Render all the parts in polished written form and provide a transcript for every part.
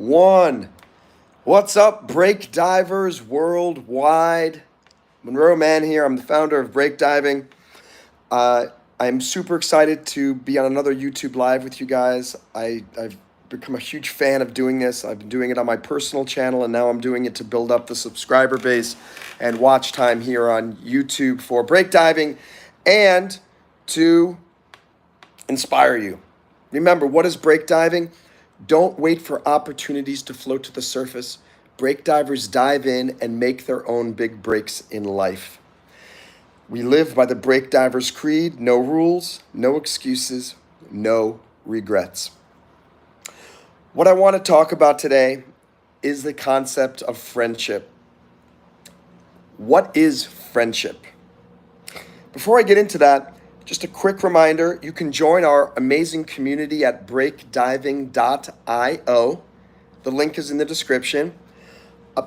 One. What's up, break divers worldwide? Monroe Mann here. I'm the founder of Break Diving. I'm super excited to be on another YouTube Live with you guys. I've become a huge fan of doing this. I've been doing it on my personal channel, and now I'm doing it to build up the subscriber base and watch time here on YouTube for break diving and to inspire you. Remember, what is break diving? Don't wait for opportunities to float to the surface. Break divers dive in and make their own big breaks in life. We live by the break diver's creed: no rules, no excuses, no regrets. What I want to talk about today is the concept of friendship. What is friendship? Before I get into that, just a quick reminder, you can join our amazing community at breakdiving.io. The link is in the description.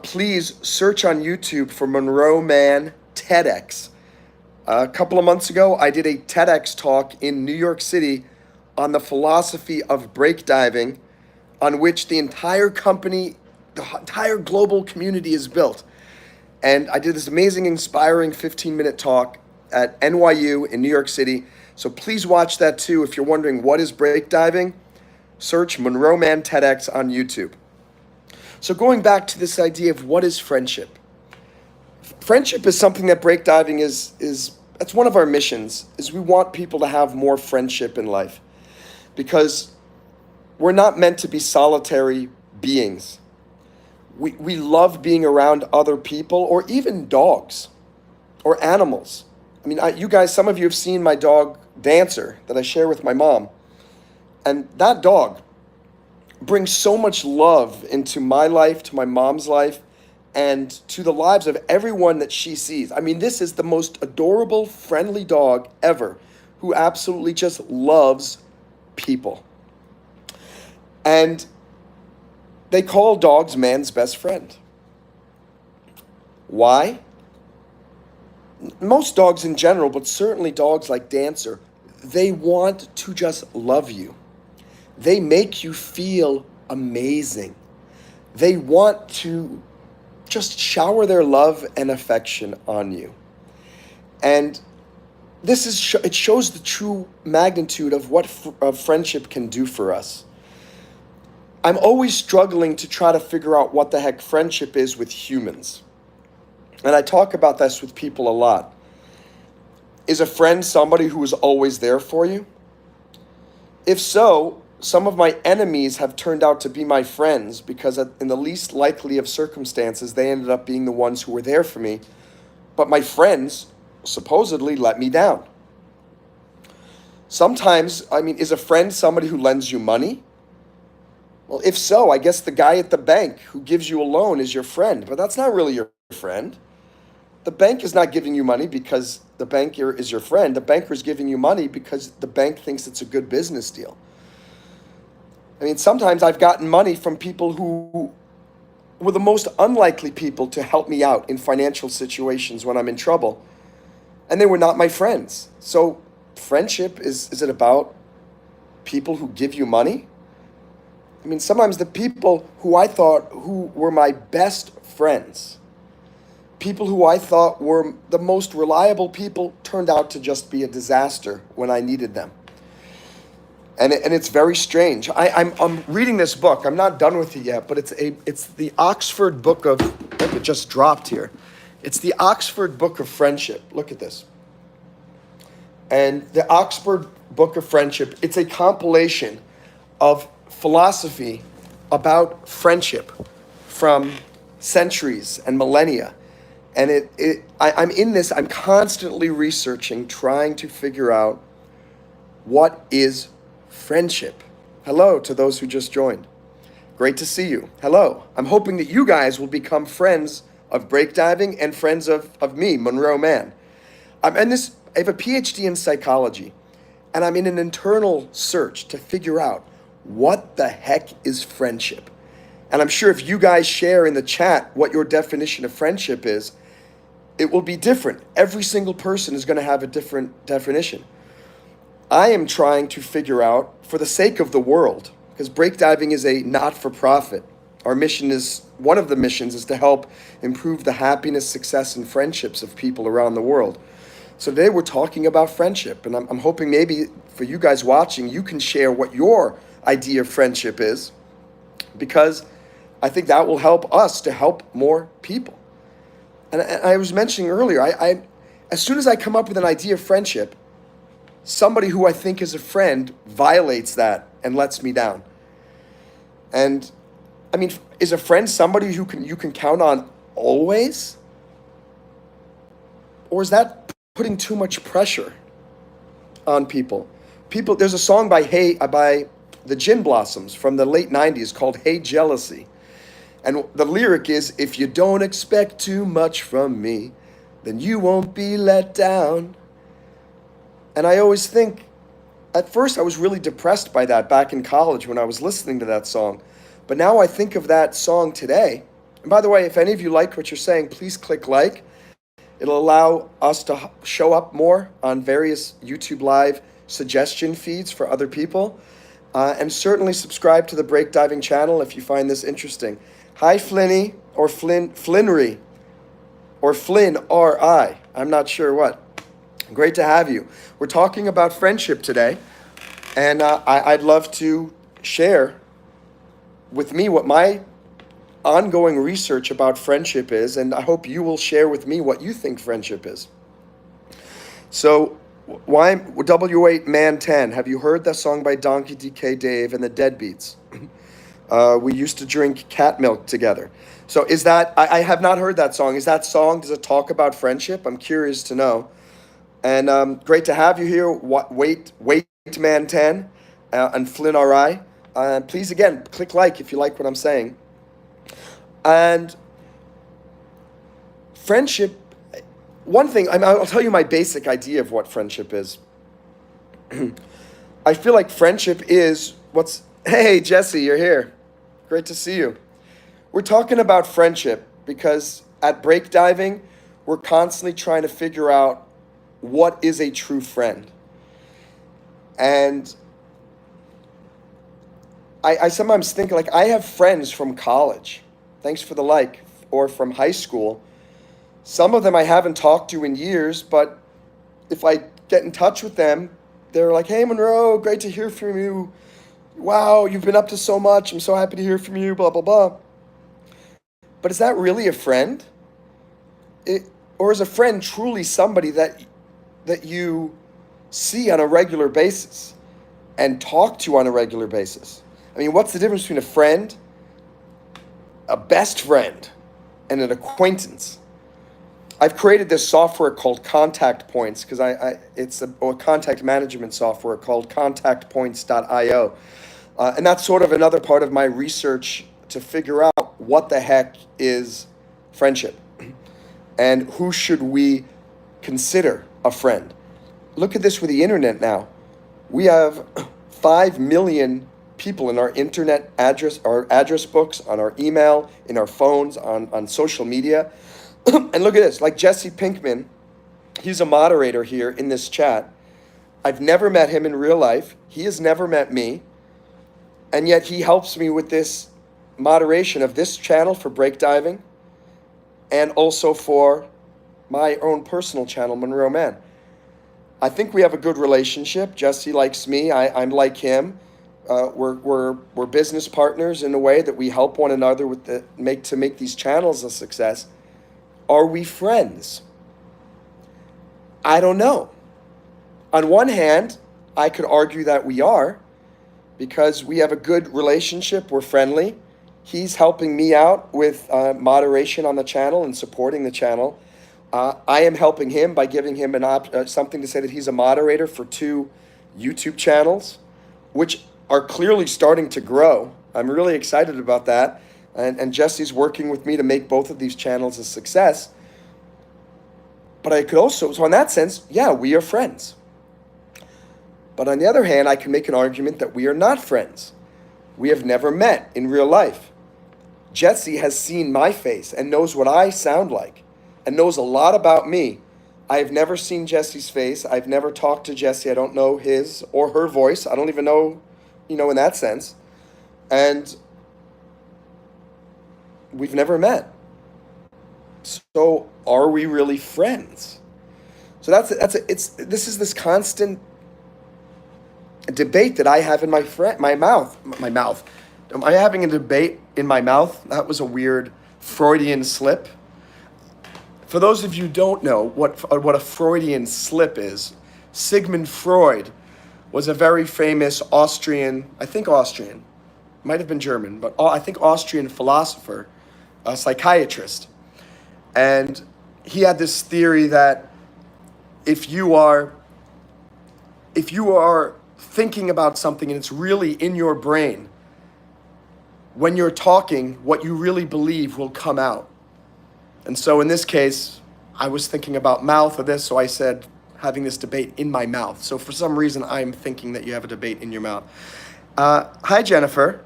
Please search on YouTube for Monroe Mann TEDx. A couple of months ago, I did a TEDx talk in New York City on the philosophy of break diving, on which the entire company, the entire global community is built. And I did this amazing, inspiring 15-minute talk at NYU in New York City. So please watch that too. If you're wondering what is break diving, search Monroe Mann TEDx on YouTube. So going back to this idea of what is friendship. Friendship is something that break diving is that's one of our missions, is we want people to have more friendship in life, because we're not meant to be solitary beings. We love being around other people, or even dogs or animals. I mean, you guys, some of you have seen my dog, Dancer, that I share with my mom. And that dog brings so much love into my life, to my mom's life, and to the lives of everyone that she sees. I mean, this is the most adorable, friendly dog ever, who absolutely just loves people. And they call dogs man's best friend. Why? Most dogs in general, but certainly dogs like Dancer, they want to just love you. They make you feel amazing. They want to just shower their love and affection on you. And this is it shows the true magnitude of what friendship can do for us. I'm always struggling to try to figure out what the heck friendship is with humans. And I talk about this with people a lot. Is a friend somebody who is always there for you? If so, some of my enemies have turned out to be my friends, because in the least likely of circumstances, they ended up being the ones who were there for me. But my friends supposedly let me down. Sometimes, is a friend somebody who lends you money? Well, if so, I guess the guy at the bank who gives you a loan is your friend, but that's not really your friend. The bank is not giving you money because the banker is your friend. The banker is giving you money because the bank thinks it's a good business deal. I mean, sometimes I've gotten money from people who were the most unlikely people to help me out in financial situations when I'm in trouble, and they were not my friends. So friendship, is it about people who give you money? I mean, sometimes the people who I thought who were my best friends, people who I thought were the most reliable people, turned out to just be a disaster when I needed them. And it's very strange. I'm reading this book. I'm not done with it yet, but it's the Oxford Book of, it just dropped here. It's the Oxford Book of Friendship. Look at this. And the Oxford Book of Friendship, it's a compilation of philosophy about friendship from centuries and millennia. And I'm constantly researching, trying to figure out what is friendship. Hello to those who just joined. Great to see you. Hello. I'm hoping that you guys will become friends of break diving and friends of me, Monroe Mann. I have a PhD in psychology, and I'm in an internal search to figure out what the heck is friendship. And I'm sure if you guys share in the chat what your definition of friendship is, it will be different. Every single person is going to have a different definition. I am trying to figure out, for the sake of the world, because break diving is a not-for-profit, Our mission is, one of the missions is to help improve the happiness, success, and friendships of people around the world. So today we're talking about friendship, and I'm hoping maybe for you guys watching, you can share what your idea of friendship is, because I think that will help us to help more people. And I was mentioning earlier, as soon as I come up with an idea of friendship, somebody who I think is a friend violates that and lets me down. And I mean, is a friend somebody who you can count on always? Or is that putting too much pressure on people? There's a song by the Gin Blossoms from the late 90s called Hey Jealousy. And the lyric is, if you don't expect too much from me, then you won't be let down. And I always think, at first I was really depressed by that back in college when I was listening to that song. But now I think of that song today. And by the way, if any of you like what you're saying, please click like. It'll allow us to show up more on various YouTube Live suggestion feeds for other people. And certainly subscribe to the Break Diving channel if you find this interesting. Hi, Flinny, or Flinry, or Flynn R.I. I'm not sure what. Great to have you. We're talking about friendship today, and I'd love to share with me what my ongoing research about friendship is, and I hope you will share with me what you think friendship is. So, why W8 Man 10? Have you heard that song by Donkey DK Dave and the Deadbeats? We used to drink cat milk together. So is that, I have not heard that song. Is that song, does it talk about friendship? I'm curious to know. And great to have you here, Wait Man 10 and Flynn R.I. Please, again, click like if you like what I'm saying. And friendship, one thing, I'll tell you my basic idea of what friendship is. I feel like friendship is hey, Jesse, you're here. Great to see you. We're talking about friendship because at Break Diving, we're constantly trying to figure out what is a true friend. And I sometimes think, like, I have friends from college, thanks for the like, or from high school. Some of them I haven't talked to in years, but if I get in touch with them, they're like, hey, Monroe, great to hear from you. Wow, you've been up to so much. I'm so happy to hear from you, blah, blah, blah. But is that really a friend? Or is a friend truly somebody that you see on a regular basis and talk to on a regular basis? I mean, what's the difference between a friend, a best friend, and an acquaintance? I've created this software called Contact Points because it's a contact management software called contactpoints.io. And that's sort of another part of my research to figure out what the heck is friendship and who should we consider a friend. Look at this with the internet now. We have 5 million people in our internet address, our address books, on our email, in our phones, on social media. And look at this, like Jesse Pinkman, he's a moderator here in this chat. I've never met him in real life. He has never met me. And yet he helps me with this moderation of this channel for Break Diving and also for my own personal channel, Monroe Mann. I think we have a good relationship. Jesse likes me. I'm like him. We're business partners in a way that we help one another to make these channels a success. Are we friends? I don't know. On one hand, I could argue that we are because we have a good relationship. We're friendly. He's helping me out with moderation on the channel and supporting the channel. I am helping him by giving him something to say that he's a moderator for 2 YouTube channels, which are clearly starting to grow. I'm really excited about that. And Jesse's working with me to make both of these channels a success. But I could also, so in that sense, yeah, we are friends. But on the other hand, I can make an argument that we are not friends. We have never met in real life. Jesse has seen my face and knows what I sound like and knows a lot about me. I have never seen Jesse's face. I've never talked to Jesse. I don't know his or her voice. I don't even know, in that sense. And we've never met. So are we really friends? So this is this constant debate that I have in my mouth. Am I having a debate in my mouth? That was a weird Freudian slip. For those of you who don't know what a Freudian slip is, Sigmund Freud was a very famous Austrian, might have been German, but I think Austrian philosopher, a psychiatrist. And he had this theory that if you are thinking about something and it's really in your brain, when you're talking, what you really believe will come out. And so in this case, I was thinking about mouth or this, so I said having this debate in my mouth. So for some reason, I'm thinking that you have a debate in your mouth. Hi, Jennifer.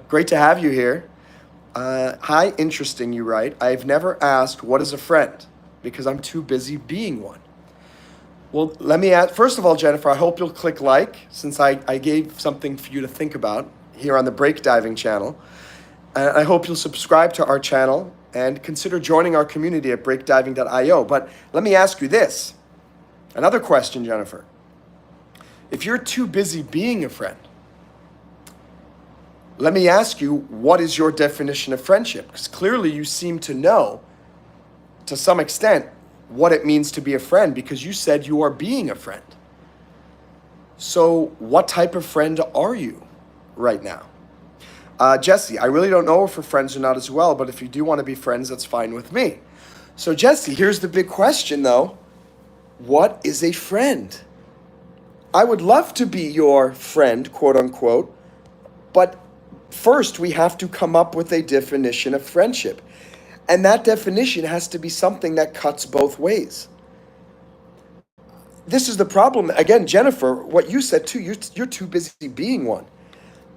Great to have you here. Hi, interesting, you write. I've never asked what is a friend because I'm too busy being one. Well, let me ask, first of all, Jennifer, I hope you'll click like, since I gave something for you to think about here on the Break Diving channel. I hope you'll subscribe to our channel and consider joining our community at breakdiving.io. But let me ask you this. Another question, Jennifer. If you're too busy being a friend, let me ask you, what is your definition of friendship? Because clearly you seem to know, to some extent, what it means to be a friend, because you said you are being a friend. So what type of friend are you right now? Jesse, I really don't know if we're friends or not as well, but if you do want to be friends, that's fine with me. So Jesse, here's the big question though. What is a friend? I would love to be your friend, quote unquote, but first we have to come up with a definition of friendship. And that definition has to be something that cuts both ways. This is the problem. Again, Jennifer, what you said too, you're too busy being one.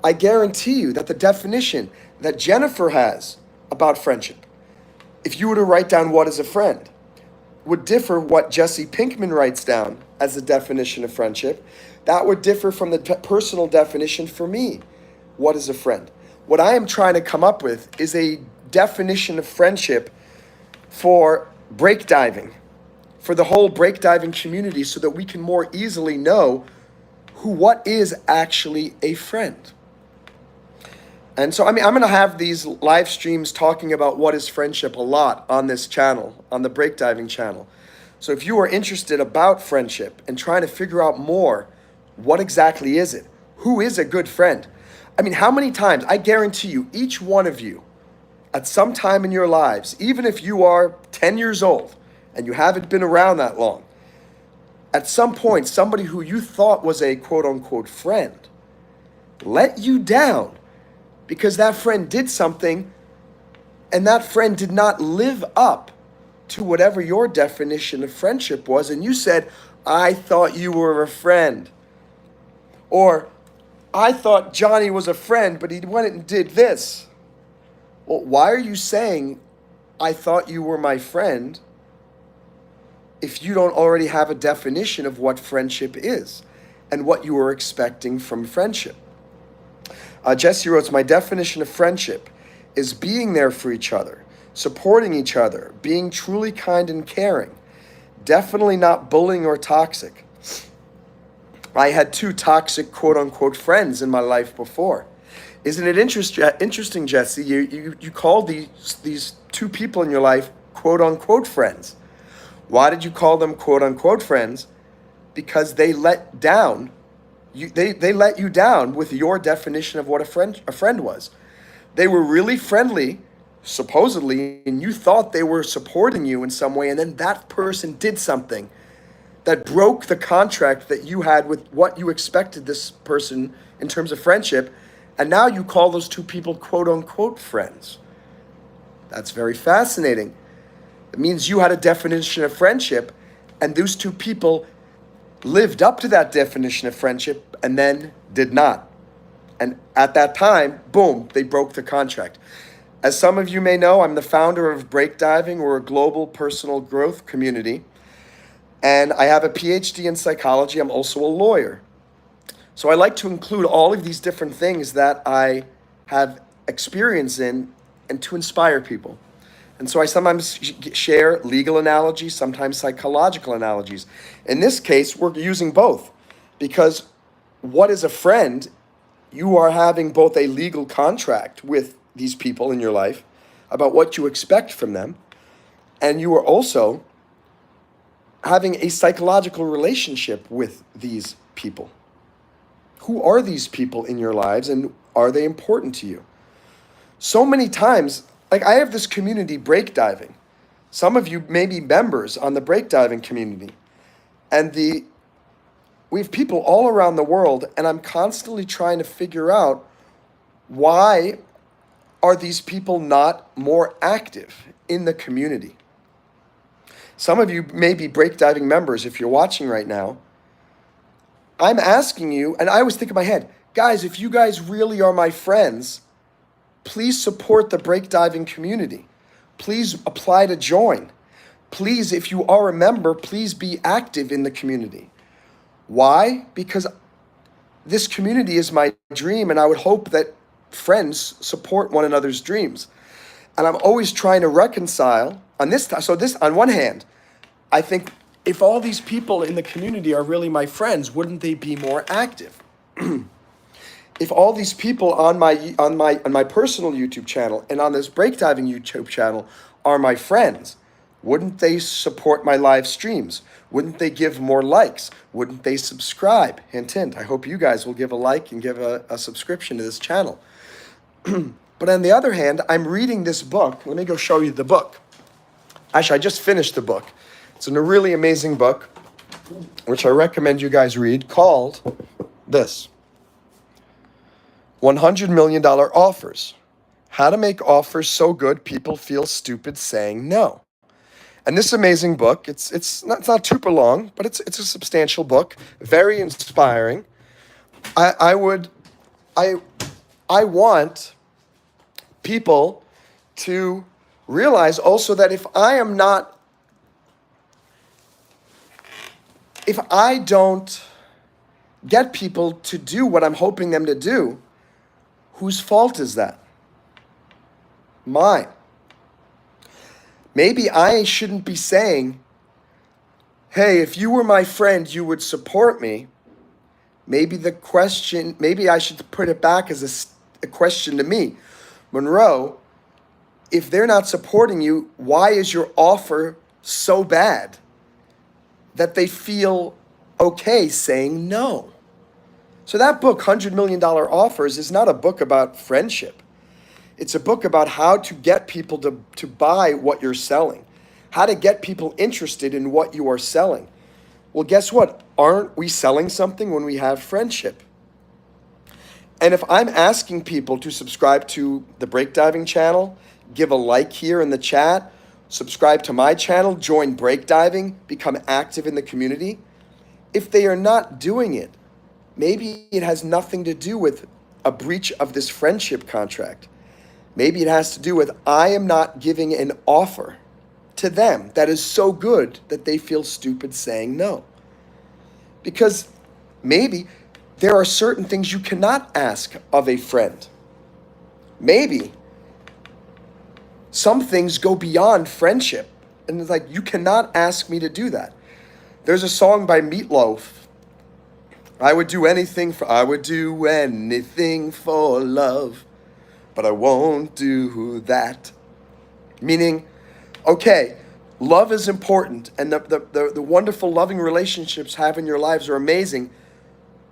I guarantee you that the definition that Jennifer has about friendship, if you were to write down what is a friend, would differ what Jesse Pinkman writes down as the definition of friendship. That would differ from the personal definition for me. What is a friend? What I am trying to come up with is a definition of friendship for breakdiving, for the whole breakdiving community, so that we can more easily know what is actually a friend. And so, I'm going to have these live streams talking about what is friendship a lot on this channel, on the Breakdiving channel. So if you are interested about friendship and trying to figure out more, what exactly is it? Who is a good friend? How many times, I guarantee you, each one of you, at some time in your lives, even if you are 10 years old and you haven't been around that long, at some point, somebody who you thought was a quote unquote friend let you down because that friend did something and that friend did not live up to whatever your definition of friendship was. And you said, I thought you were a friend. Or, I thought Johnny was a friend, but he went and did this. Well, why are you saying, I thought you were my friend, if you don't already have a definition of what friendship is and what you were expecting from friendship? Jesse wrote, my definition of friendship is being there for each other, supporting each other, being truly kind and caring, definitely not bullying or toxic. I had 2 toxic quote unquote friends in my life before. Isn't it interesting, Jesse? You called these 2 people in your life quote unquote friends. Why did you call them quote unquote friends? Because they let down they let you down with your definition of what a friend was. They were really friendly, supposedly, and you thought they were supporting you in some way, and then that person did something that broke the contract that you had with what you expected this person in terms of friendship, and now you call those 2 people quote unquote friends. That's very fascinating. It means you had a definition of friendship, and those 2 people lived up to that definition of friendship and then did not. And at that time, boom, they broke the contract. As some of you may know, I'm the founder of Breakdiving. We're a global personal growth community. And I have a PhD in psychology. I'm also a lawyer. So I like to include all of these different things that I have experience in and to inspire people. And so I sometimes share legal analogies, sometimes psychological analogies. In this case, we're using both, because what is a friend? You are having both a legal contract with these people in your life about what you expect from them, and you are also having a psychological relationship with these people. Who are these people in your lives, and are they important to you? So many times, like I have this community, breakdiving. Some of you may be members on the breakdiving community. And we have people all around the world, and I'm constantly trying to figure out, why are these people not more active in the community? Some of you may be breakdiving members if you're watching right now. I'm asking you, and I always think in my head, guys, if you guys really are my friends, please support the breakdiving community. Please apply to join. Please, if you are a member, please be active in the community. Why? Because this community is my dream, and I would hope that friends support one another's dreams. And I'm always trying to reconcile on this. So this, on one hand, I think if all these people in the community are really my friends, wouldn't they be more active? If all these people on my personal YouTube channel and on this breakdiving YouTube channel are my friends, wouldn't they support my live streams? Wouldn't they give more likes? Wouldn't they subscribe? Hint, hint. I hope you guys will give a like and give a subscription to this channel. But on the other hand, I'm reading this book. Let me go show you the book. Actually, I just finished the book. It's a really amazing book, which I recommend you guys read, called this: $100 Million Offers. How to Make Offers So Good People Feel Stupid Saying No. And this amazing book, it's not super long, but it's a substantial book, very inspiring. I want people to realize also that if I don't get people to do what I'm hoping them to do, whose fault is that? Mine. Maybe I shouldn't be saying, hey, if you were my friend, you would support me. Maybe I should put it back as a question to me. Monroe, if they're not supporting you, why is your offer so bad that they feel okay saying no? So that book, $100 Million Offers, is not a book about friendship. It's a book about how to get people to buy what you're selling, how to get people interested in what you are selling. Well, guess what? Aren't we selling something when we have friendship? And if I'm asking people to subscribe to the Breakdiving channel, give a like here in the chat, subscribe to my channel, join Breakdiving, become active in the community, if they are not doing it, maybe it has nothing to do with a breach of this friendship contract. Maybe it has to do with I am not giving an offer to them that is so good that they feel stupid saying no. Because maybe there are certain things you cannot ask of a friend. Maybe some things go beyond friendship, and it's like, you cannot ask me to do that. There's a song by Meatloaf, I would do anything for love, but I won't do that. Meaning, okay, love is important, and the wonderful loving relationships have in your lives are amazing,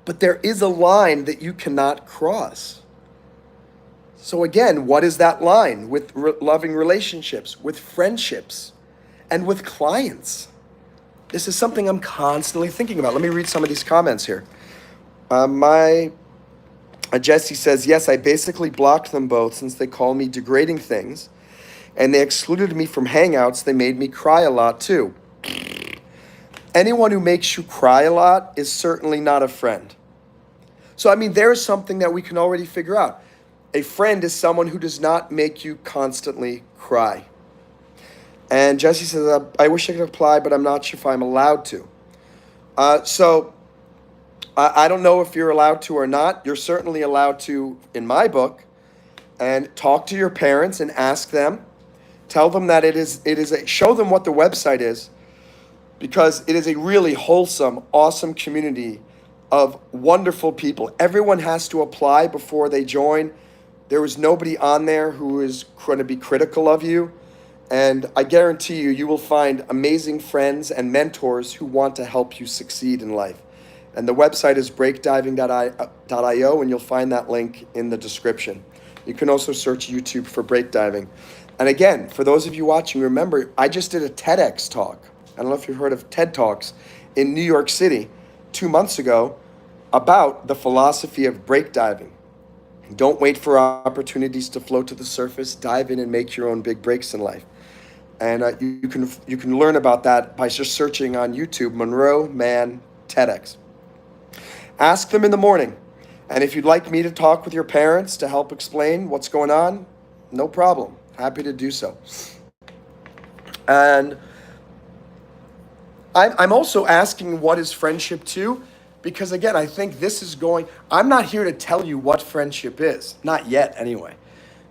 but there is a line that you cannot cross. So again, what is that line with loving relationships, with friendships, and with clients? This is something I'm constantly thinking about. Let me read some of these comments here. Jesse says, yes, I basically blocked them both since they call me degrading things, and they excluded me from hangouts. They made me cry a lot too. Anyone who makes you cry a lot is certainly not a friend. So, I mean, there's something that we can already figure out. A friend is someone who does not make you constantly cry. And Jesse says, I wish I could apply, but I'm not sure if I'm allowed to. I don't know if you're allowed to or not. You're certainly allowed to in my book. and talk to your parents and ask them. Tell them that show them what the website is, because it is a really wholesome, awesome community of wonderful people. Everyone has to apply before they join. There is nobody on there who is going to be critical of you. And I guarantee you, you will find amazing friends and mentors who want to help you succeed in life. And the website is breakdiving.io, and you'll find that link in the description. You can also search YouTube for breakdiving. And again, for those of you watching, remember, I just did a TEDx talk. I don't know if you've heard of TED Talks in New York City 2 months ago about the philosophy of breakdiving. Don't wait for opportunities to float to the surface. Dive in and make your own big breaks in life. And you can learn about that by just searching on YouTube, Monroe Mann TEDx. Ask them in the morning. And if you'd like me to talk with your parents to help explain what's going on, no problem. Happy to do so. And I'm also asking, what is friendship too? Because again, I think I'm not here to tell you what friendship is. Not yet, anyway.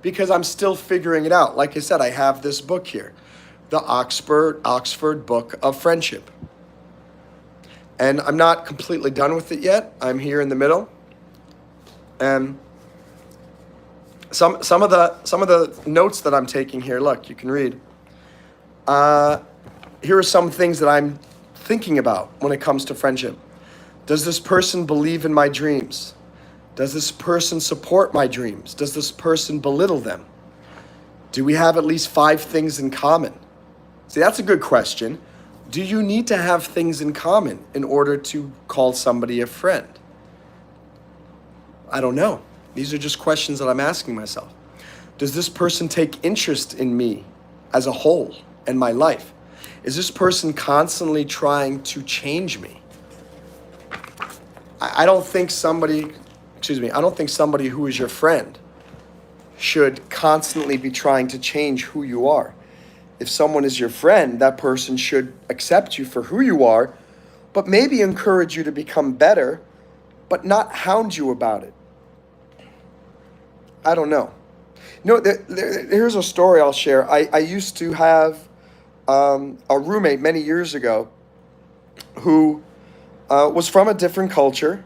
Because I'm still figuring it out. Like I said, I have this book here, the Oxford Book of Friendship. And I'm not completely done with it yet. I'm here in the middle. And some of the notes that I'm taking here, look, you can read. Here are some things that I'm thinking about when it comes to friendship. Does this person believe in my dreams? Does this person support my dreams? Does this person belittle them? Do we have at least 5 things in common? See, that's a good question. Do you need to have things in common in order to call somebody a friend? I don't know. These are just questions that I'm asking myself. Does this person take interest in me as a whole and my life? Is this person constantly trying to change me? I don't think somebody who is your friend should constantly be trying to change who you are. If someone is your friend, that person should accept you for who you are, but maybe encourage you to become better, but not hound you about it. I don't know. Here's a story I'll share. I used to have a roommate many years ago who was from a different culture,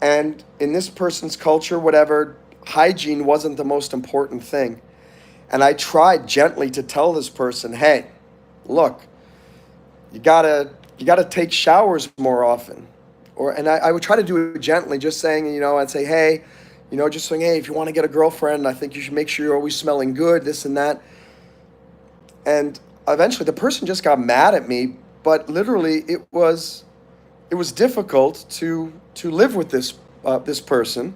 and in this person's culture, whatever, hygiene wasn't the most important thing. And I tried gently to tell this person, hey, look, you gotta take showers more often. And I would try to do it gently, just saying, I'd say, hey, just saying, hey, if you want to get a girlfriend, I think you should make sure you're always smelling good, this and that. And eventually the person just got mad at me, but literally it was difficult to live with this person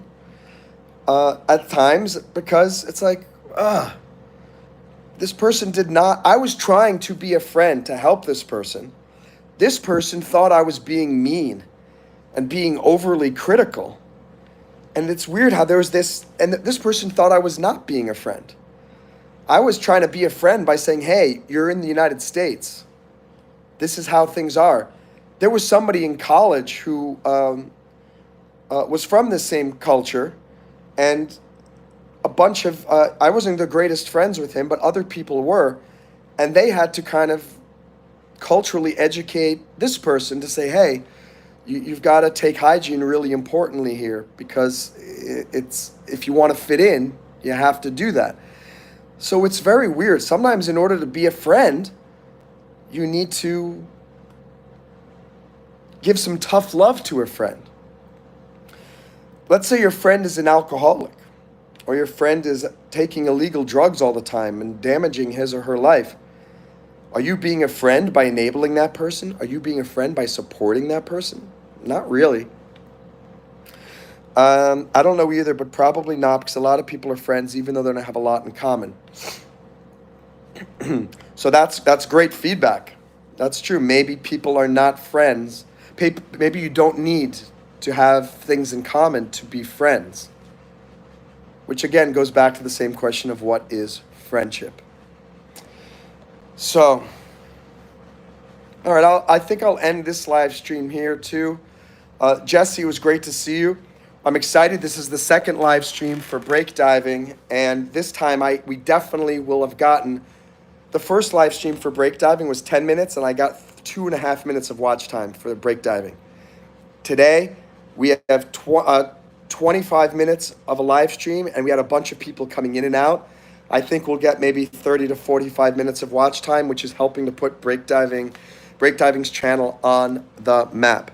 at times, because it's like, this person I was trying to be a friend to help this person. This person thought I was being mean and being overly critical. And it's weird how there was this, and this person thought I was not being a friend. I was trying to be a friend by saying, hey, you're in the United States. This is how things are. There was somebody in college who was from the same culture, and a bunch of, I wasn't the greatest friends with him, but other people were, and they had to kind of culturally educate this person to say, hey, you've got to take hygiene really importantly here, because if you want to fit in, you have to do that. So it's very weird. Sometimes in order to be a friend, you need to give some tough love to a friend. Let's say your friend is an alcoholic, or your friend is taking illegal drugs all the time and damaging his or her life. Are you being a friend by enabling that person? Are you being a friend by supporting that person? Not really. I don't know either, but probably not, because a lot of people are friends even though they don't have a lot in common. So that's great feedback. That's true. Maybe people are not friends. Maybe you don't need to have things in common to be friends. Which again goes back to the same question of what is friendship. So, all right, I think I'll end this live stream here too. Jesse, it was great to see you. I'm excited. This is the second live stream for break diving, and this time we definitely will have gotten. The first live stream for break diving was 10 minutes, and I got 2.5 minutes of watch time for the break diving. Today, we have 25 minutes of a live stream, and we had a bunch of people coming in and out. I think we'll get maybe 30 to 45 minutes of watch time, which is helping to put break diving's channel on the map.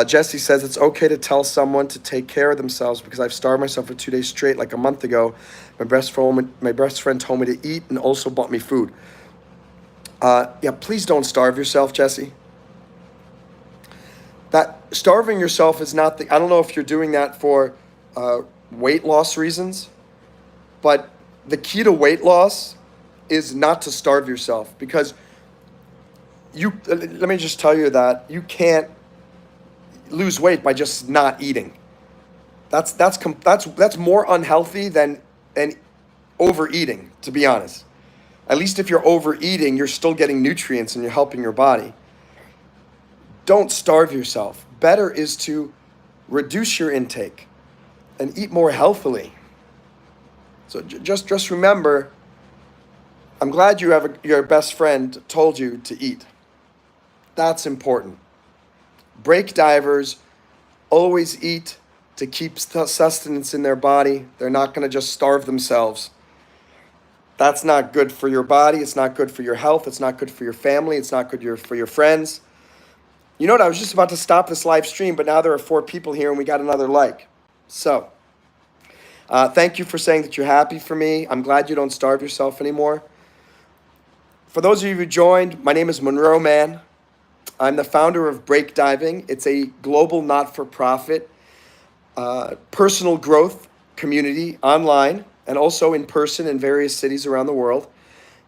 Jesse says it's okay to tell someone to take care of themselves because I've starved myself for 2 days straight like a month ago. My best friend told me to eat and also bought me food. Yeah, please don't starve yourself, Jesse. That starving yourself is not I don't know if you're doing that for weight loss reasons, but the key to weight loss is not to starve yourself, because let me just tell you that you can't lose weight by just not eating. That's more unhealthy than overeating, to be honest. At least if you're overeating, you're still getting nutrients and you're helping your body. Don't starve yourself. Better is to reduce your intake and eat more healthily. So just remember, I'm glad you have your best friend told you to eat. That's important. Break divers always eat to keep sustenance in their body. They're not going to just starve themselves. That's not good for your body. It's not good for your health. It's not good for your family. It's not good for your friends. You know what? I was just about to stop this live stream, but now there are 4 people here and we got another like. So, thank you for saying that you're happy for me. I'm glad you don't starve yourself anymore. For those of you who joined, my name is Monroe Mann. I'm the founder of Break Diving. It's a global not-for-profit personal growth community online and also in person in various cities around the world.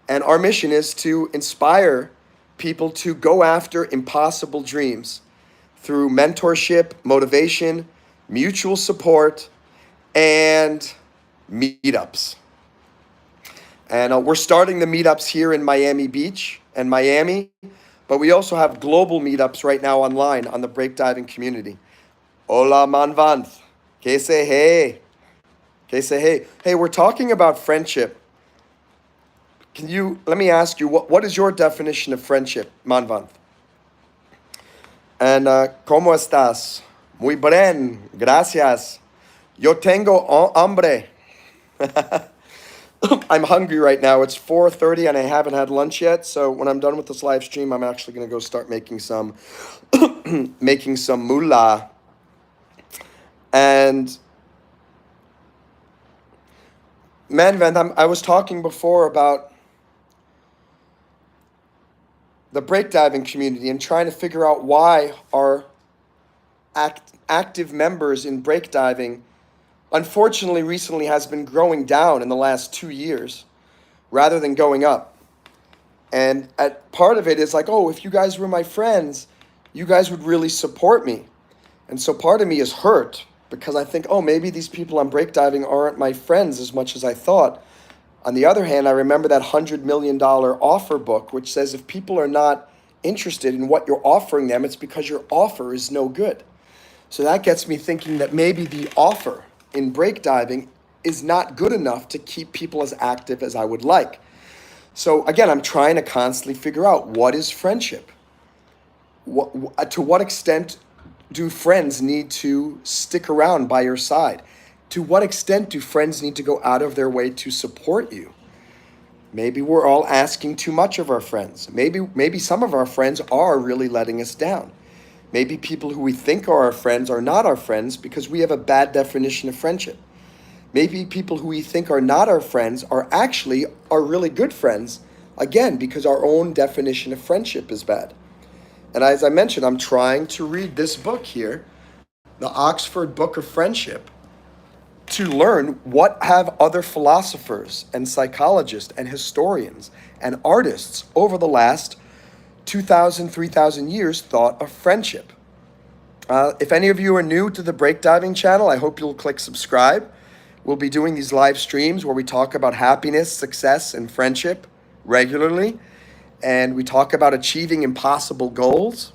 And our mission is to inspire people to go after impossible dreams through mentorship, motivation, mutual support, and meetups. And we're starting the meetups here in Miami Beach and Miami, but we also have global meetups right now online on the breakdiving community. Hola, Manvanth. Que se hey. Que se hey. Hey, we're talking about friendship. Let me ask you, what is your definition of friendship, Manvanth? And ¿cómo estás? Muy bien, gracias. Yo tengo hambre. I'm hungry right now. It's 4:30 and I haven't had lunch yet. So when I'm done with this live stream, I'm actually going to go start making some moolah. And Manvanth, I was talking before about the breakdiving community and trying to figure out why our active members in breakdiving, unfortunately, recently has been growing down in the last 2 years rather than going up. And part of it is like, oh, if you guys were my friends, you guys would really support me. And so part of me is hurt because I think, oh, maybe these people on breakdiving aren't my friends as much as I thought. On the other hand, I remember that $100 million offer book, which says if people are not interested in what you're offering them, it's because your offer is no good. So that gets me thinking that maybe the offer in breakdiving is not good enough to keep people as active as I would like. So again, I'm trying to constantly figure out, what is friendship? To what extent do friends need to stick around by your side? To what extent do friends need to go out of their way to support you? Maybe we're all asking too much of our friends. Maybe some of our friends are really letting us down. Maybe people who we think are our friends are not our friends because we have a bad definition of friendship. Maybe people who we think are not our friends are actually our really good friends, again, because our own definition of friendship is bad. And as I mentioned, I'm trying to read this book here, the Oxford Book of Friendship, to learn what have other philosophers and psychologists and historians and artists over the last 2,000, 3,000 years thought of friendship. If any of you are new to the Breakdiving channel, I hope you'll click subscribe. We'll be doing these live streams where we talk about happiness, success, and friendship regularly. And we talk about achieving impossible goals.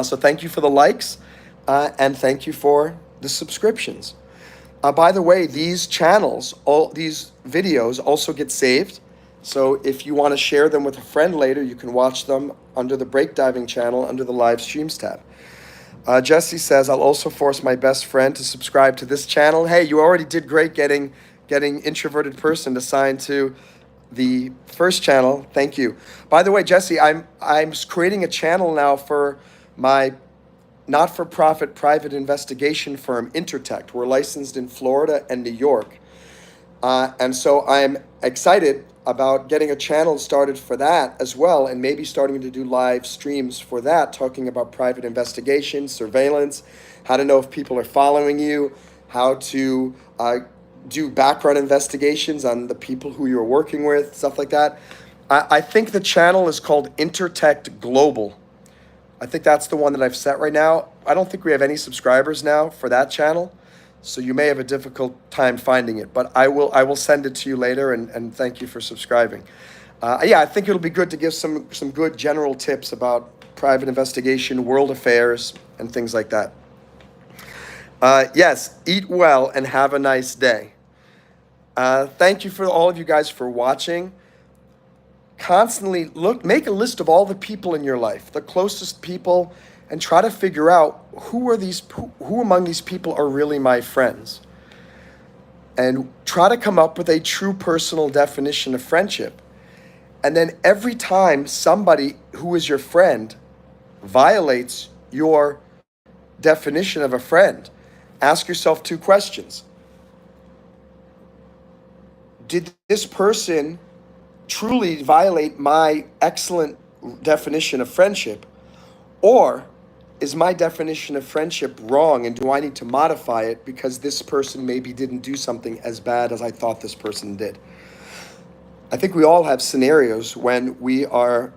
So thank you for the likes and thank you for the subscriptions. By the way, these channels, all these videos also get saved. So if you want to share them with a friend later, you can watch them under the Breakdiving channel under the live streams tab. Jesse says, I'll also force my best friend to subscribe to this channel. Hey, you already did great getting introverted person to sign to the first channel. Thank you. By the way, Jesse, I'm creating a channel now for my not-for-profit private investigation firm, Intertect. We're licensed in Florida and New York. And so I'm excited about getting a channel started for that as well, and maybe starting to do live streams for that, talking about private investigation, surveillance, how to know if people are following you, how to do background investigations on the people who you're working with, stuff like that. I think the channel is called Intertect Global. I think that's the one that I've set right now. I don't think we have any subscribers now for that channel, so you may have a difficult time finding it, but I will send it to you later, and thank you for subscribing. Yeah, I think it'll be good to give some good general tips about private investigation, world affairs, and things like that. Yes, eat well and have a nice day. Thank you for all of you guys for watching. Constantly make a list of all the people in your life, the closest people, and try to figure out who among these people are really my friends. And try to come up with a true personal definition of friendship. And then every time somebody who is your friend violates your definition of a friend, ask yourself 2 questions. Did this person truly violate my excellent definition of friendship, or is my definition of friendship wrong, and do I need to modify it because this person maybe didn't do something as bad as I thought this person did? I think we all have scenarios when we are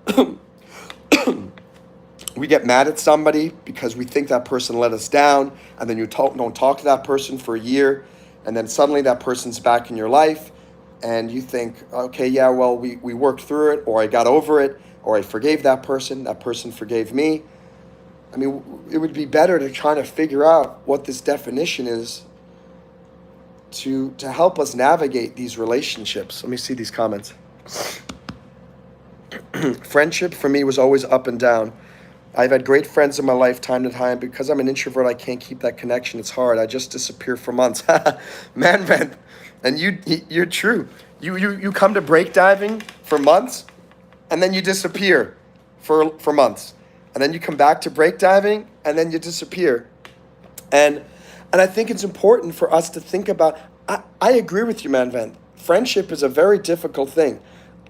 we get mad at somebody because we think that person let us down, and then you don't talk to that person for a year, and then suddenly that person's back in your life, and you think, okay, yeah, well, we worked through it, or I got over it, or I forgave that person forgave me. I mean, it would be better to try to figure out what this definition is to help us navigate these relationships. Let me see these comments. Friendship for me was always up and down. I've had great friends in my life time to time. Because I'm an introvert, I can't keep that connection. It's hard. I just disappear for months. Man. And you're true. You come to breakdiving for months, and then you disappear for months. And then you come back to breakdiving, and then you disappear. And I think it's important for us to think about, I agree with you, man. Friendship is a very difficult thing.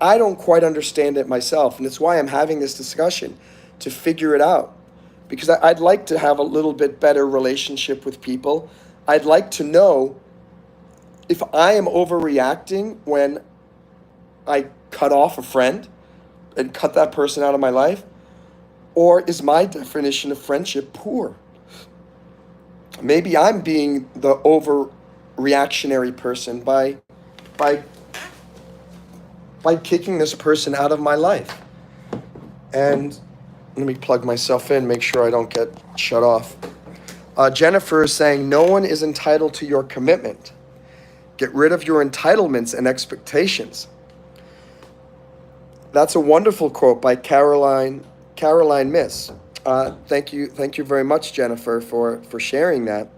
I don't quite understand it myself, and it's why I'm having this discussion, to figure it out. Because I'd like to have a little bit better relationship with people. I'd like to know if I am overreacting when I cut off a friend and cut that person out of my life, or is my definition of friendship poor? Maybe I'm being the overreactionary person by kicking this person out of my life. And let me plug myself in, make sure I don't get shut off. Jennifer is saying, no one is entitled to your commitment. Get rid of your entitlements and expectations. That's a wonderful quote by Caroline Miss. Thank you very much, Jennifer, for sharing that.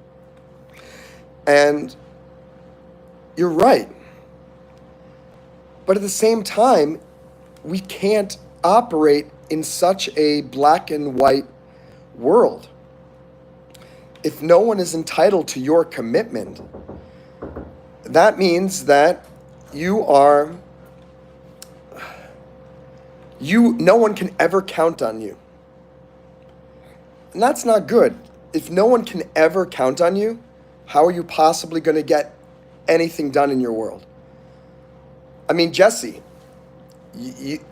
And you're right. But at the same time, we can't operate in such a black and white world. If no one is entitled to your commitment, that means that no one can ever count on you. And that's not good. If no one can ever count on you, how are you possibly going to get anything done in your world? I mean, Jesse,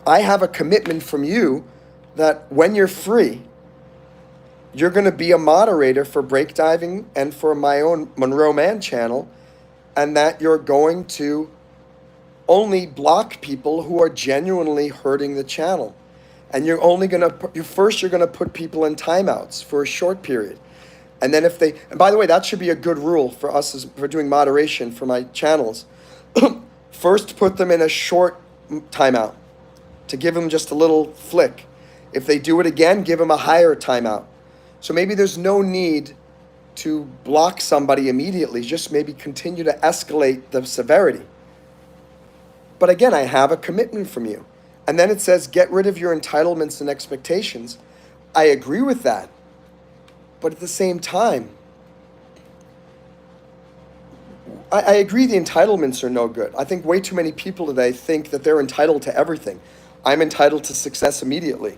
I have a commitment from you that when you're free, you're going to be a moderator for Breakdiving and for my own Monroe Mann channel, and that you're going to only block people who are genuinely hurting the channel. And you're only going to, you're going to put people in timeouts for a short period. And then and by the way, that should be a good rule for us as for doing moderation for my channels. First, put them in a short timeout to give them just a little flick. If they do it again, give them a higher timeout. So maybe there's no need to block somebody immediately, just maybe continue to escalate the severity. But again, I have a commitment from you. And then it says, get rid of your entitlements and expectations. I agree with that. But at the same time, I agree the entitlements are no good. I think way too many people today think that they're entitled to everything. I'm entitled to success immediately.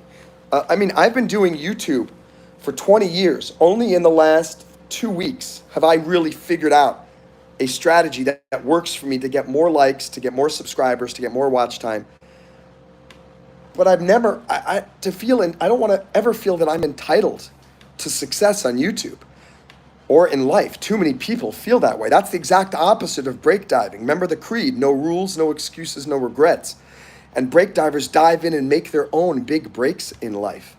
I've been doing YouTube for 20 years. Only in the last 2 weeks have I really figured out a strategy that works for me to get more likes, to get more subscribers, to get more watch time. But I've never, I don't want to ever feel that I'm entitled to success on YouTube or in life. Too many people feel that way. That's the exact opposite of breakdiving. Remember the creed, no rules, no excuses, no regrets. And breakdivers dive in and make their own big breaks in life.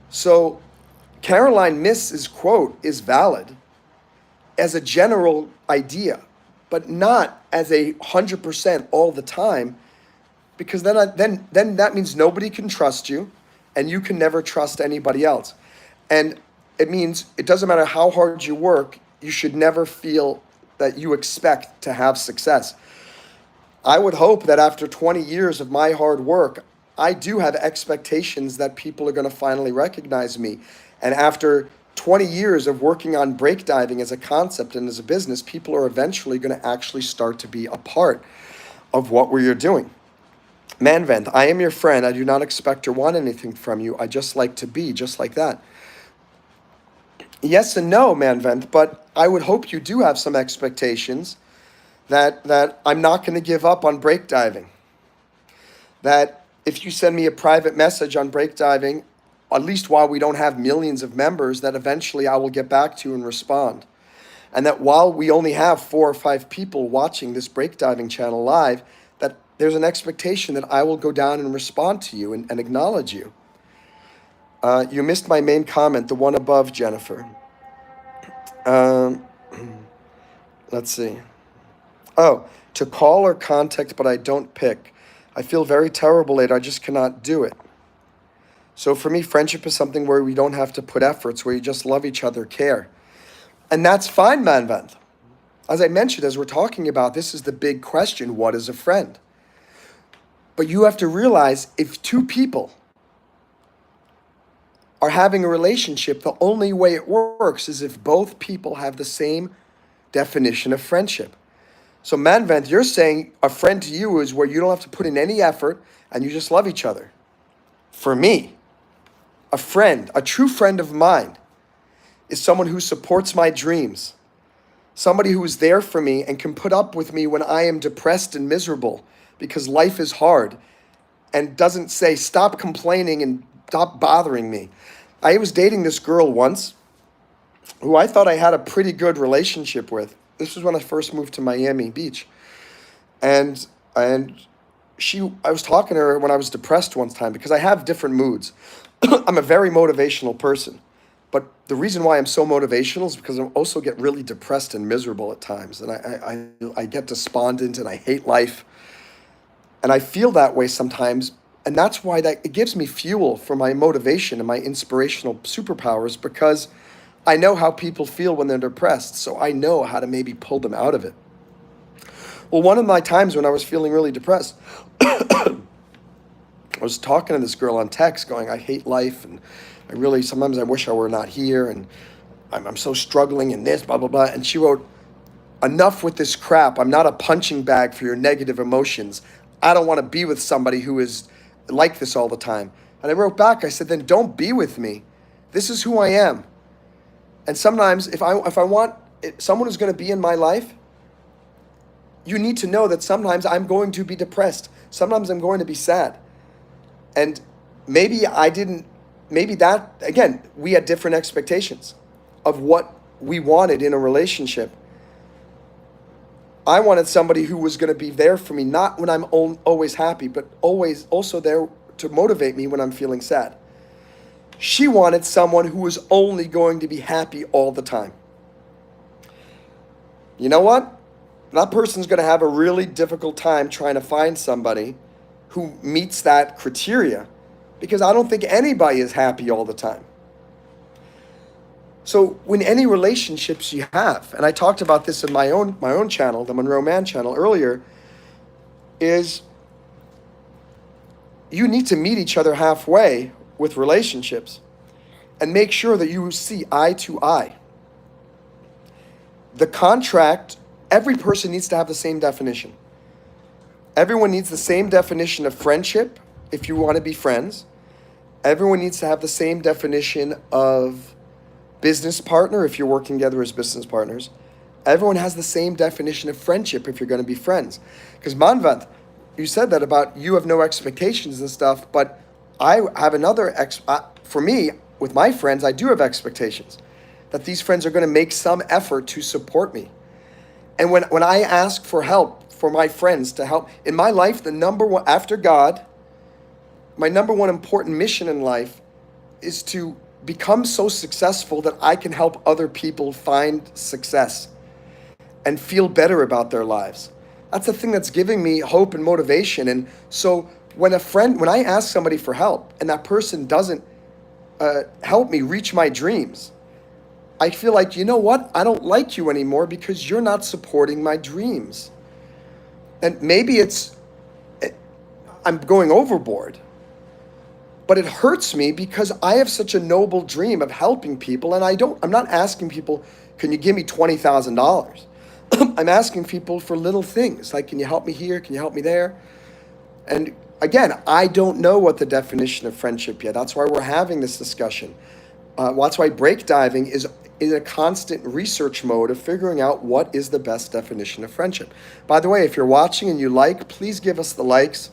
So Caroline Miss's quote is valid as a general idea, but not as 100% all the time, because then that means nobody can trust you and you can never trust anybody else. And it means it doesn't matter how hard you work, you should never feel that you expect to have success. I would hope that after 20 years of my hard work, I do have expectations that people are going to finally recognize me. And after 20 years of working on breakdiving as a concept and as a business, people are eventually going to actually start to be a part of what we're doing. Manvent, I am your friend. I do not expect or want anything from you. I just like to be just like that. Yes and no, Manvent, but I would hope you do have some expectations that I'm not going to give up on breakdiving. That if you send me a private message on breakdiving, at least while we don't have millions of members, that eventually I will get back to you and respond. And that while we only have 4 or 5 people watching this breakdiving channel live, that there's an expectation that I will go down and respond to you and acknowledge you. You missed my main comment, the one above, Jennifer. Let's see. Oh, to call or contact, but I don't pick. I feel very terrible later. I just cannot do it. So for me, friendship is something where we don't have to put efforts, where you just love each other, care. And that's fine, Manvant. As I mentioned, as we're talking about, this is the big question, what is a friend? But you have to realize if 2 people are having a relationship, the only way it works is if both people have the same definition of friendship. So Manvant, you're saying a friend to you is where you don't have to put in any effort and you just love each other. For me, a friend, a true friend of mine, is someone who supports my dreams. Somebody who is there for me and can put up with me when I am depressed and miserable because life is hard, and doesn't say, stop complaining and stop bothering me. I was dating this girl once who I thought I had a pretty good relationship with. This was when I first moved to Miami Beach. And I was talking to her when I was depressed one time, because I have different moods. I'm a very motivational person. But the reason why I'm so motivational is because I also get really depressed and miserable at times. And I get despondent and I hate life. And I feel that way sometimes. And that's why it gives me fuel for my motivation and my inspirational superpowers, because I know how people feel when they're depressed. So I know how to maybe pull them out of it. Well, one of my times when I was feeling really depressed, I was talking to this girl on text going, I hate life, and sometimes I wish I were not here, and I'm so struggling in this, blah, blah, blah. And she wrote, enough with this crap. I'm not a punching bag for your negative emotions. I don't want to be with somebody who is like this all the time. And I wrote back, I said, then don't be with me. This is who I am. And sometimes if I want someone who's going to be in my life, you need to know that sometimes I'm going to be depressed. Sometimes I'm going to be sad. And maybe that, again, we had different expectations of what we wanted in a relationship. I wanted somebody who was going to be there for me, not when I'm always happy, but always also there to motivate me when I'm feeling sad. She wanted someone who was only going to be happy all the time. You know what? That person's going to have a really difficult time trying to find somebody who meets that criteria, because I don't think anybody is happy all the time. So when any relationships you have, and I talked about this in my own channel, the Monroe Mann channel earlier, is you need to meet each other halfway with relationships and make sure that you see eye to eye. The contract, every person needs to have the same definition. Everyone needs the same definition of friendship if you want to be friends. Everyone needs to have the same definition of business partner if you're working together as business partners. Everyone has the same definition of friendship if you're going to be friends. Because Manvant, you said that about you have no expectations and stuff, but I have for me, with my friends, I do have expectations that these friends are going to make some effort to support me. And when I ask for help, for my friends to help, in my life, the number one, after God, my number one important mission in life is to become so successful that I can help other people find success and feel better about their lives. That's the thing that's giving me hope and motivation. And so when I ask somebody for help and that person doesn't help me reach my dreams, I feel like, you know what? I don't like you anymore because you're not supporting my dreams. And maybe I'm going overboard, but it hurts me because I have such a noble dream of helping people, and I'm not asking people, can you give me $20,000? I'm asking people for little things, like, can you help me here? Can you help me there? And again, I don't know what the definition of friendship yet. That's why we're having this discussion. That's why break diving is in a constant research mode of figuring out what is the best definition of friendship. By the way, if you're watching and you like, please give us the likes.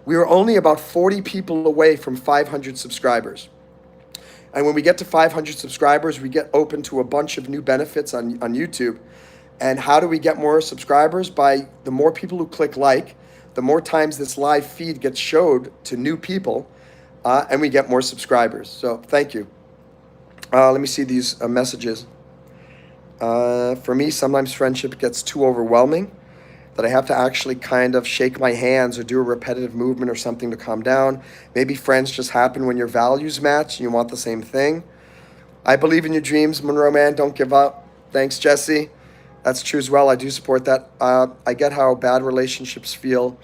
We are only about 40 people away from 500 subscribers. And when we get to 500 subscribers, we get open to a bunch of new benefits on YouTube. And how do we get more subscribers? By the more people who click like, the more times this live feed gets showed to new people, and we get more subscribers. So thank you. Let me see these messages. For me, sometimes friendship gets too overwhelming, that I have to actually kind of shake my hands or do a repetitive movement or something to calm down. Maybe friends just happen when your values match and you want the same thing. I believe in your dreams, Monroe Mann. Don't give up. Thanks, Jesse. That's true as well. I do support that. I get how bad relationships feel.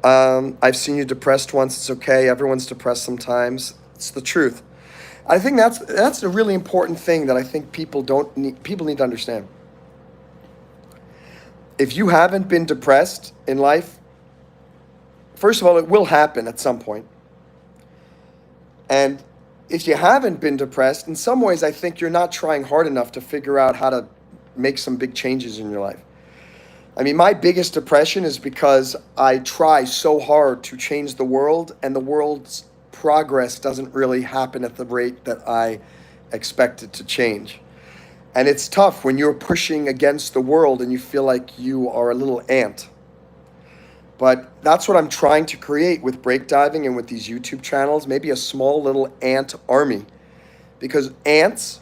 I've seen you depressed once. It's okay. Everyone's depressed sometimes. It's the truth. I think that's a really important thing that I think people need to understand. If you haven't been depressed in life, first of all, it will happen at some point. And if you haven't been depressed, in some ways, I think you're not trying hard enough to figure out how to make some big changes in your life. I mean, my biggest depression is because I try so hard to change the world, and the world's progress doesn't really happen at the rate that I expect it to change. And it's tough when you're pushing against the world and you feel like you are a little ant. But that's what I'm trying to create with break diving and with these YouTube channels, maybe a small little ant army. Because ants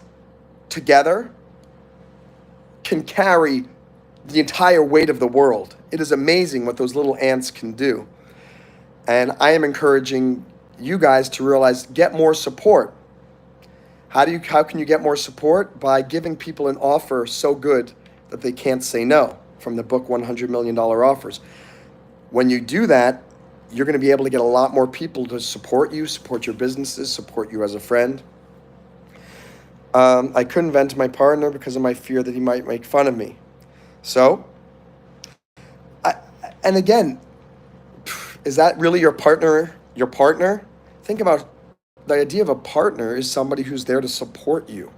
together can carry the entire weight of the world. It is amazing what those little ants can do. And I am encouraging you guys to realize, get more support. How can you get more support? By giving people an offer so good that they can't say no, from the book $100 Million Offers. When you do that, you're going to be able to get a lot more people to support you, support your businesses, support you as a friend. I couldn't vent to my partner because of my fear that he might make fun of me. So, and again, is that really your partner? Your partner? Think about the idea of a partner is somebody who's there to support you.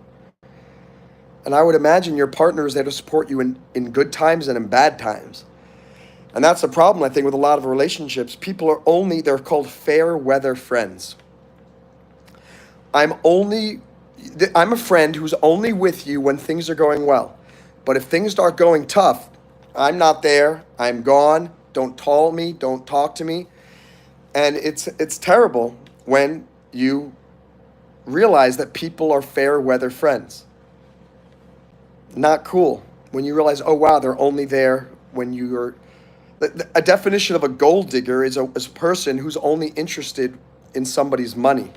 And I would imagine your partner is there to support you in good times and in bad times. And that's the problem, I think, with a lot of relationships. They're called fair weather friends. I'm a friend who's only with you when things are going well. But if things start going tough, I'm not there. I'm gone. Don't call me. Don't talk to me. And it's terrible. when you realize that people are fair weather friends. Not cool. When you realize, oh wow, they're only there when you're. A definition of a gold digger is a person who's only interested in somebody's money.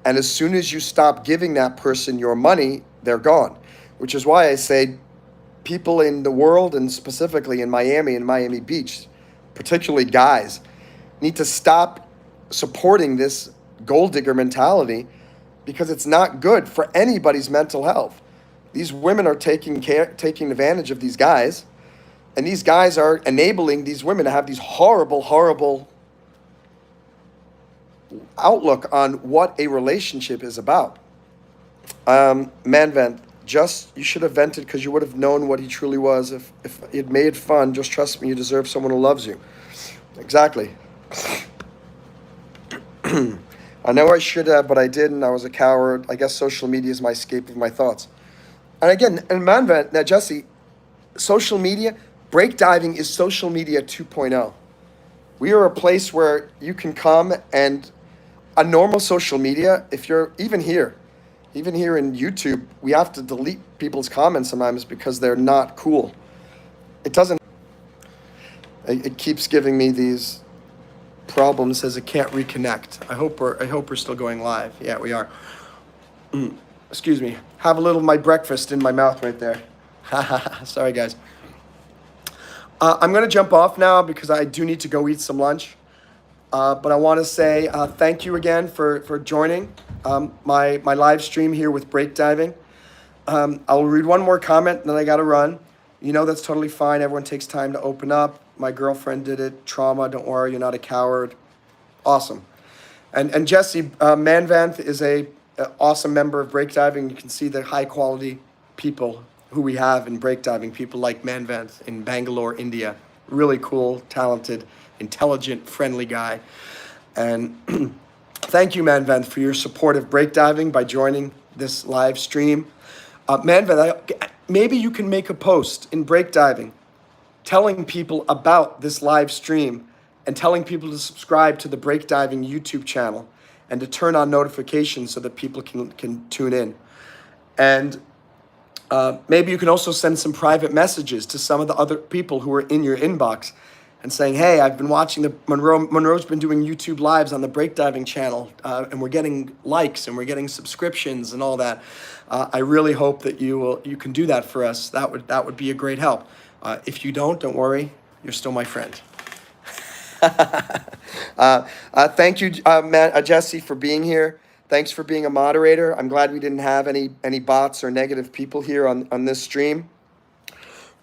And as soon as you stop giving that person your money, they're gone. Which is why I say people in the world, and specifically in Miami and Miami Beach, particularly guys, need to stop supporting this gold digger mentality, because it's not good for anybody's mental health. These women are taking advantage of these guys, and these guys are enabling these women to have these horrible outlook on what a relationship is about. Man vent. Just, you should have vented because you would have known what he truly was. If it made fun, just trust me, you deserve someone who loves you. Exactly. I know I should have, but I didn't. I was a coward. I guess social media is my escape of my thoughts. And again, and man vent, now Jesse, social media, breakdiving is social media 2.0. We are a place where you can come, and a normal social media, if you're even here in YouTube, we have to delete people's comments sometimes because they're not cool. It keeps giving me these problems, says it can't reconnect. I hope we're still going live. Yeah, we are. Excuse me. Have a little of my breakfast in my mouth right there. Sorry, guys. I'm going to jump off now because I do need to go eat some lunch. But I want to say thank you again for joining my live stream here with breakdiving. I'll read one more comment, and then I got to run. You know, that's totally fine. Everyone takes time to open up. My girlfriend did it. Trauma, don't worry, you're not a coward. Awesome. And Jesse, Manvanth is a awesome member of breakdiving. You can see the high quality people who we have in breakdiving, people like Manvanth in Bangalore, India. Really cool, talented, intelligent, friendly guy. And thank you, Manvanth, for your support of breakdiving by joining this live stream. Manvanth, maybe you can make a post in breakdiving telling people about this live stream and telling people to subscribe to the breakdiving YouTube channel and to turn on notifications so that people can tune in. And maybe you can also send some private messages to some of the other people who are in your inbox and saying, hey, I've been watching Monroe's been doing YouTube lives on the breakdiving channel, and we're getting likes and we're getting subscriptions and all that. I really hope that you can do that for us. That would be a great help. If you don't worry, you're still my friend. Thank you, Jesse, for being here. Thanks for being a moderator. I'm glad we didn't have any bots or negative people here on this stream.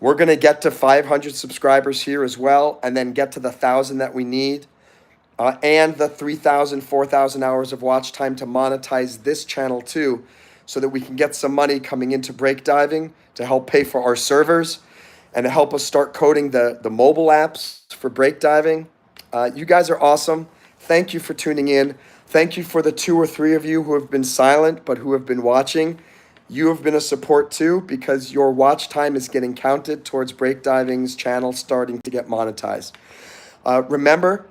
We're going to get to 500 subscribers here as well, and then get to the 1,000 that we need, and the 3,000, 4,000 hours of watch time to monetize this channel too, so that we can get some money coming into breakdiving to help pay for our servers and to help us start coding the mobile apps for breakdiving. You guys are awesome. Thank you for tuning in. Thank you for the 2 or 3 of you who have been silent but who have been watching. You have been a support too, because your watch time is getting counted towards breakdiving's channel starting to get monetized. Remember,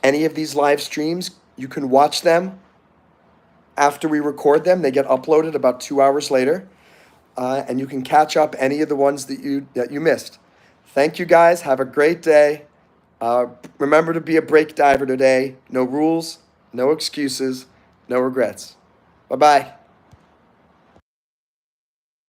any of these live streams, you can watch them after we record them. They get uploaded about 2 hours later, and you can catch up any of the ones that you missed. Thank you guys. Have a great day. Remember to be a break diver today. No rules, no excuses, no regrets. Bye-bye.